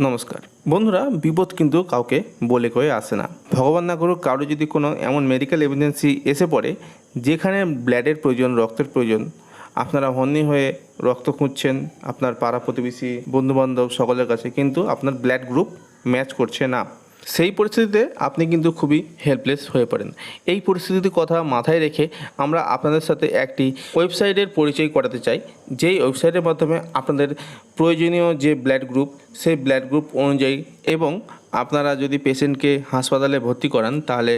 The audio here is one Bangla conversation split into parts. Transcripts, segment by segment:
নমস্কার বন্ধুরা, বিপদ কিন্তু কাউকে বলে কয়ে আসে না। ভগবান না করুক কারো যদি কোনো এমন মেডিকেল এমার্জেন্সি এসে পড়ে যেখানে ব্লাডের প্রয়োজন, রক্তের প্রয়োজন, আপনারা হন্যে হয়ে রক্ত খুঁজছেন আপনার পাড়া প্রতিবেশী বন্ধুবান্ধব সকলের কাছে, কিন্তু আপনার ব্লাড গ্রুপ ম্যাচ করছে না। সেই পরিস্থিতিতে আপনি কিন্তু খুবই হেল্পলেস হয়ে পড়েন। এই পরিস্থিতির কথা মাথায় রেখে আমরা আপনাদের সাথে একটি ওয়েবসাইটের পরিচয় করাতে চাই, যেই ওয়েবসাইটের মাধ্যমে আপনাদের প্রয়োজনীয় যে ব্লাড গ্রুপ, সেই ব্লাড গ্রুপ অনুযায়ী এবং আপনারা যদি পেশেন্টকে হাসপাতালে ভর্তি করান তাহলে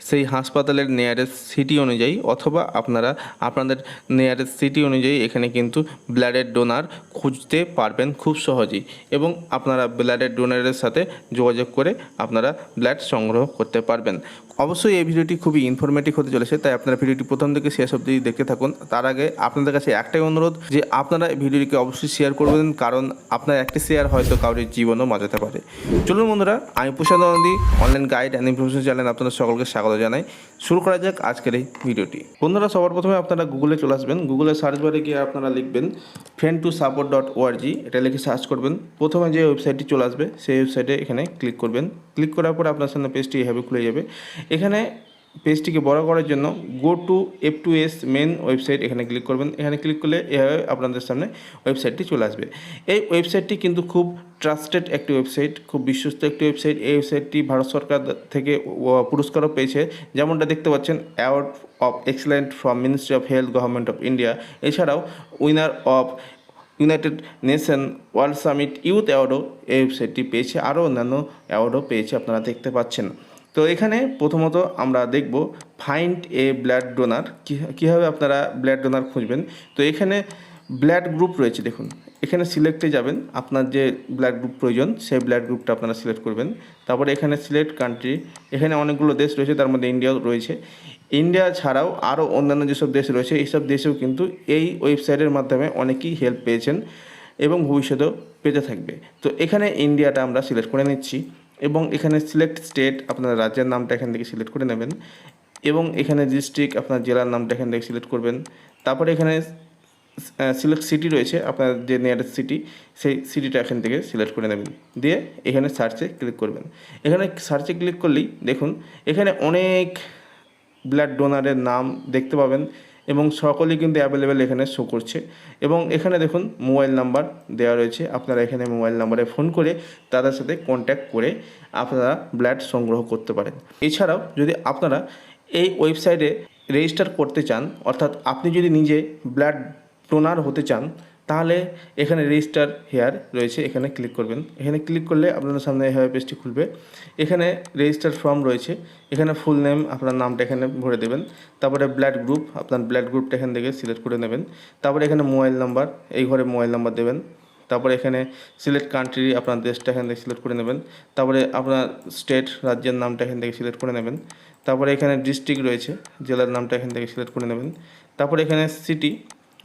সেই হাসপাতালের নিয়ারেস্ট সিটি অনুযায়ী অথবা আপনারা আপনাদের নিয়ারেস্ট সিটি অনুযায়ী এখানে কিন্তু ব্লাডের ডোনার খুঁজতে পারবেন খুব সহজেই, এবং আপনারা ব্লাডের ডোনারের সাথে যোগাযোগ করে আপনারা ব্লাড সংগ্রহ করতে পারবেন। অবশ্যই এই ভিডিওটি খুবই ইনফরমেটিভ হতে চলেছে, তাই আপনারা ভিডিওটি প্রথম থেকে শেষ অবধি দেখতে থাকুন। তার আগে আপনাদের কাছে একটাই অনুরোধ যে আপনারা এই ভিডিওটিকে অবশ্যই শেয়ার করবেন, কারণ আপনার একটি শেয়ার হয়তো কারোর জীবনও বাঁচাতে পারে। চলুন বন্ধুরা, আমি Prashanta Nandi online guide and information channel আপনাদের সকলকে স্বাগত জানাই। শুরু করা যাক আজকের এই ভিডিওটি। বন্ধুরা, সবার প্রথমে আপনারা গুগলে চলে আসবেন। গুগলে সার্চ বারে গিয়ে আপনারা লিখবেন friend2support.org, এটা লিখে সার্চ করবেন। প্রথমে যে ওয়েবসাইটটি চলে আসবে সেই ওয়েবসাইটে এখানে ক্লিক করবেন। ক্লিক করার পর আপনার সামনে পেজটি এভাবে খুলে যাবে। এখানে পেজটিকে বড় করার জন্য go to F2S main website এখানে ক্লিক করবেন। এখানে ক্লিক করলে এভাবে আপনাদের সামনে ওয়েবসাইটটি চলে আসবে। এই ওয়েবসাইটটি কিন্তু খুব ট্রাস্টেড একটি ওয়েবসাইট, খুব বিশ্বস্ত একটি ওয়েবসাইট। এই ওয়েবসাইটটি ভারত সরকার থেকে পুরস্কারও পেয়েছে, যেমনটা দেখতে পাচ্ছেন, award of excellent from ministry of health, government of India. এছাড়াও winner of united nation world summit youth অ্যাওয়ার্ডও এই ওয়েবসাইটটি পেয়েছে, আরও অন্যান্য অ্যাওয়ার্ডও পেয়েছে, আপনারা দেখতে পাচ্ছেন। তো এখানে প্রথমত আমরা দেখব ফাইন্ড এ ব্লাড ডোনার, কীভাবে আপনারা ব্লাড ডোনার খুঁজবেন। তো এখানে ব্লাড গ্রুপ রয়েছে, দেখুন এখানে সিলেক্টে যাবেন, আপনার যে ব্লাড গ্রুপ প্রয়োজন সেই ব্লাড গ্রুপটা আপনারা সিলেক্ট করবেন। তারপরে এখানে সিলেক্ট কান্ট্রি, এখানে অনেকগুলো দেশ রয়েছে, তার মধ্যে ইন্ডিয়াও রয়েছে। ইন্ডিয়া ছাড়াও আরও অন্যান্য যেসব দেশ রয়েছে, এইসব দেশেও কিন্তু এই ওয়েবসাইটের মাধ্যমে অনেকেই হেল্প পেয়েছেন এবং ভবিষ্যতেও পেতে থাকবে। তো এখানে ইন্ডিয়াটা আমরা সিলেক্ট করে নিচ্ছি এবং এখানে সিলেক্ট স্টেট, আপনার রাজ্যের নামটা এখান থেকে সিলেক্ট করে নেবেন এবং এখানে ডিস্ট্রিক্ট, আপনার জেলার নামটা এখান থেকে সিলেক্ট করবেন। তারপরে এখানে সিলেক্ট সিটি রয়েছে, আপনার যে নিয়ারেস্ট সিটি, সেই সিটিটা এখান থেকে সিলেক্ট করে নেবেন, দিয়ে এখানে সার্চে ক্লিক করবেন। এখানে সার্চে ক্লিক করলেই দেখুন এখানে অনেক ব্লাড ডোনারের নাম দেখতে পাবেন এবং সকলেই কিন্তু অ্যাভেলেবেল এখানে শো করছে। এবং এখানে দেখুন মোবাইল নাম্বার দেওয়া রয়েছে, আপনারা এখানে মোবাইল নাম্বারে ফোন করে তাদের সাথে কন্ট্যাক্ট করে আপনারা ব্লাড সংগ্রহ করতে পারেন। এছাড়াও যদি আপনারা এই ওয়েবসাইটে রেজিস্টার করতে চান, অর্থাৎ আপনি যদি নিজে ব্লাড ডোনার হতে চান, তাহলে এখানে রেজিস্টার হেয়ার রয়েছে, এখানে ক্লিক করবেন। এখানে ক্লিক করলে আপনাদের সামনে এভাবে পেজটি খুলবে। এখানে রেজিস্টার ফর্ম রয়েছে, এখানে ফুল নেম, আপনার নামটা এখানে ভরে দেবেন। তারপরে ব্লাড গ্রুপ, আপনার ব্লাড গ্রুপটা এখান থেকে সিলেক্ট করে নেবেন। তারপরে এখানে মোবাইল নাম্বার, এই ঘরে মোবাইল নাম্বার দেবেন। তারপরে এখানে সিলেক্ট কান্ট্রি, আপনার দেশটা এখান থেকে সিলেক্ট করে নেবেন। তারপরে আপনার স্টেট, রাজ্যের নামটা এখান থেকে সিলেক্ট করে নেবেন। তারপরে এখানে ডিস্ট্রিক্ট রয়েছে, জেলার নামটা এখান থেকে সিলেক্ট করে নেবেন। তারপরে এখানে সিটি,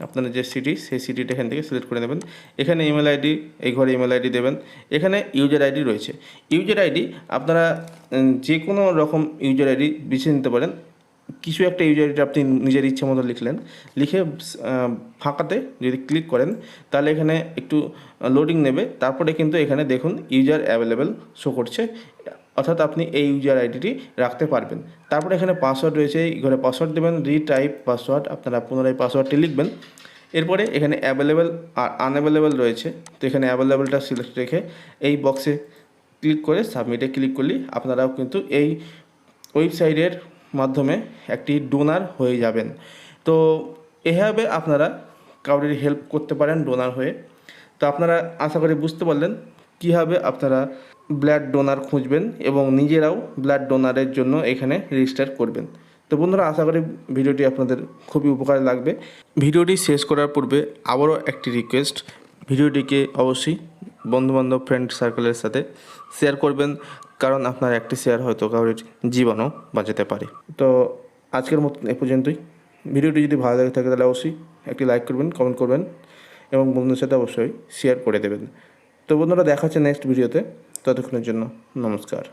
আপনার যে সিটি, সেই সিটিটা এখান থেকে সিলেক্ট করে নেবেন। এখানে ইমেল আইডি, এই ঘরে ইমেল আইডি দেবেন। এখানে ইউজার আইডি রয়েছে, ইউজার আইডি আপনারা যে কোনো রকম ইউজার আইডি বেছে নিতে পারেন। কিছু একটা ইউজার আইডি আপনি নিজের ইচ্ছে মতো লিখলেন, লিখে ফাঁকাতে যদি ক্লিক করেন তাহলে এখানে একটু লোডিং নেবে। তারপরে কিন্তু এখানে দেখুন ইউজার অ্যাভেলেবেল শো করছে, অর্থাৎ আপনি এই ইউজার আইডিটি রাখতে পারবেন। তারপরে এখানে পাসওয়ার্ড রয়েছে, এই ঘরে পাসওয়ার্ড দেবেন, রিটাইপ পাসওয়ার্ড, আপনারা পুনরায় পাসওয়ার্ডটি লিখবেন। এরপরে এখানে অ্যাভেলেবেল আর আনঅ্যাভেলেবেল রয়েছে, তো এখানে অ্যাভেলেবেলটা সিলেক্ট রেখে এই বক্সে ক্লিক করে সাবমিটে ক্লিক করলেই আপনারাও কিন্তু এই ওয়েবসাইটের মাধ্যমে একটি ডোনার হয়ে যাবেন। তো এভাবে আপনারা কাউরির হেল্প করতে পারেন ডোনার হয়ে। তো আপনারা আশা করি বুঝতে পারলেন কীভাবে আপনারা ব্লাড ডোনার খুঁজবেন এবং নিজেরাও ব্লাড ডোনারের জন্য এখানে রেজিস্টার করবেন। তো বন্ধুরা, আশা করি ভিডিওটি আপনাদের খুবই উপকারে লাগবে। ভিডিওটি শেষ করার পূর্বে আবারও একটি রিকোয়েস্ট, ভিডিওটিকে অবশ্যই বন্ধুবান্ধব ফ্রেন্ড সার্কেলের সাথে শেয়ার করবেন, কারণ আপনার একটি শেয়ার হয়তো কারোর জীবনও বাঁচাতে পারে। তো আজকের মতো এ পর্যন্তই। ভিডিওটি যদি ভালো লাগে থাকে তাহলে অবশ্যই একটি লাইক করবেন, কমেন্ট করবেন এবং বন্ধুদের সাথে অবশ্যই শেয়ার করে দেবেন। তো বন্ধুরা, দেখা হচ্ছে নেক্সট ভিডিওতে, ততক্ষণের জন্য নমস্কার।